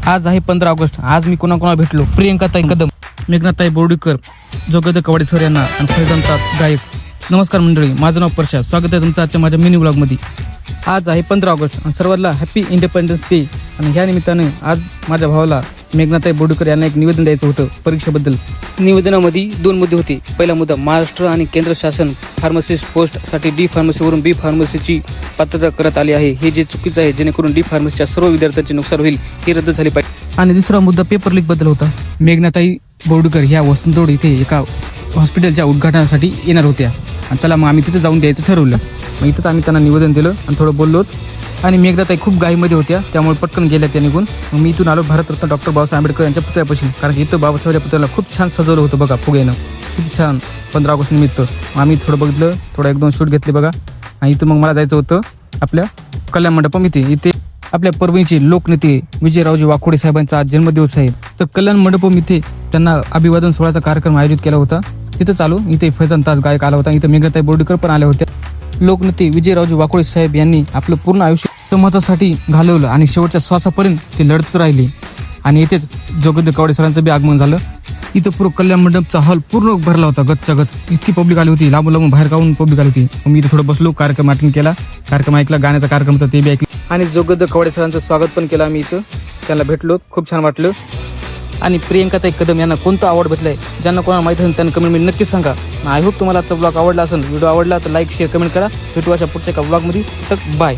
आज आहे 15 ऑगस्ट. आज मी कोणाकोणाला भेटलो. प्रियंकाताई कदम, मेघनाताई बोर्डीकर, जोगेंद्र कवाडे सर यांना आणि फैजान गायक. नमस्कार मंडळी, माझं नाव प्रशांत. स्वागत आहे तुमचं आजच्या माझ्या मिनी ब्लॉगमध्ये. आज आहे 15 ऑगस्ट आणि सर्वांना हॅपी इंडिपेंडन्स डे. आणि ह्या निमित्ताने आज माझ्या भावाला मेघनाताई बोर्डीकर यांना एक निवेदन द्यायचं होतं परीक्षेबद्दल. निवेदनामध्ये 2 मुद्दे होते. पहिला मुद्दा, महाराष्ट्र आणि केंद्र शासन फार्मसिस्ट पोस्टसाठी डी फार्मसीवरून बी फार्मसीची पात्रता करत आली आहे. हे जे चुकीचं आहे, जेणेकरून डी फार्मसीच्या सर्व विद्यार्थ्यांचे नुकसान होईल, हे रद्द झाले पाहिजे. आणि दुसरा मुद्दा पेपर लीक बद्दल होता. मेघनाताई बोर्डीकर ह्या वसंतरोड इथे एका हॉस्पिटलच्या उद्घाटनासाठी येणार होत्या. आणि चला मग आम्ही तिथे जाऊन द्यायचं ठरवलं. मग इथंच आम्ही त्यांना निवेदन दिलं आणि थोडं बोललो. आणि मेघनाताई खूप घाईमध्ये होत्या, त्यामुळे पटकन गेल्या त्या निघून. मग मी इथून आलो भारतरत्न डॉक्टर बाबासाहेब आंबेडकर यांच्या पुतळ्यापासून. कारण की इथं बाबासाहेबच्या पुतळ्याला खूप छान सजवलं होतं बघा, फुग्यानं. किती छान 15 ऑगस्ट निमित्त. आम्ही थोडं बघितलं, थोडं 1-2 शूट घेतले बघा. आणि इथं मग मला जायचं होतं आपल्या कल्याण मंडपम. इथे आपल्या परभणीचे लोकनेते विजयरावजी वाकोडे साहेबांचा आज जन्मदिवस आहे. तर कल्याण मंडपम इथे त्यांना अभिवादन सोहळ्याचा कार्यक्रम आयोजित केला होता. तिथं चालू इथे फैजान गायक आला होता. इथं मेघनाताई बोर्डीकर पण आल्या होत्या. लोकनेते विजयरावजी वाकोडे साहेब यांनी आपलं पूर्ण आयुष्य समाजासाठी घालवलं आणि शेवटच्या श्वासापर्यंत ते लढत राहिले. आणि इथेच जोगेंद्र कवाडे सरांचं बी आगमन झालं. इथं पूर्ण कल्याण मंडपचा हॉल पूर्ण भरला होता, गच्चा गच. इतकी पब्लिक आली होती, लांबून बाहेर गावून पब्लिक आली होती. मी इथे थोडं बसलो, कार्यक्रम अटेंड केला, कार्यक्रम ऐकला, गाण्याचा कार्यक्रम होता ते बी ऐकला. आणि जोगेंद्र कवाडे सरांचं स्वागत पण केलं आम्ही इथं. त्यांना भेटलो, खूप छान वाटलं. आणि प्रियंकाताई कदम यांना कोणता अवॉर्ड भेटलाय, ज्यांना कोणाला माहिती असेल त्यांना कमेंटमध्ये नक्की सांगा. आय होप तुम्हाला आजचा ब्लॉग आवडला असेल. व्हिडिओ आवडला तर लाईक, शेअर, कमेंट करा. भेटू अशा पुढच्या एका ब्लॉगमध्ये. तर बाय.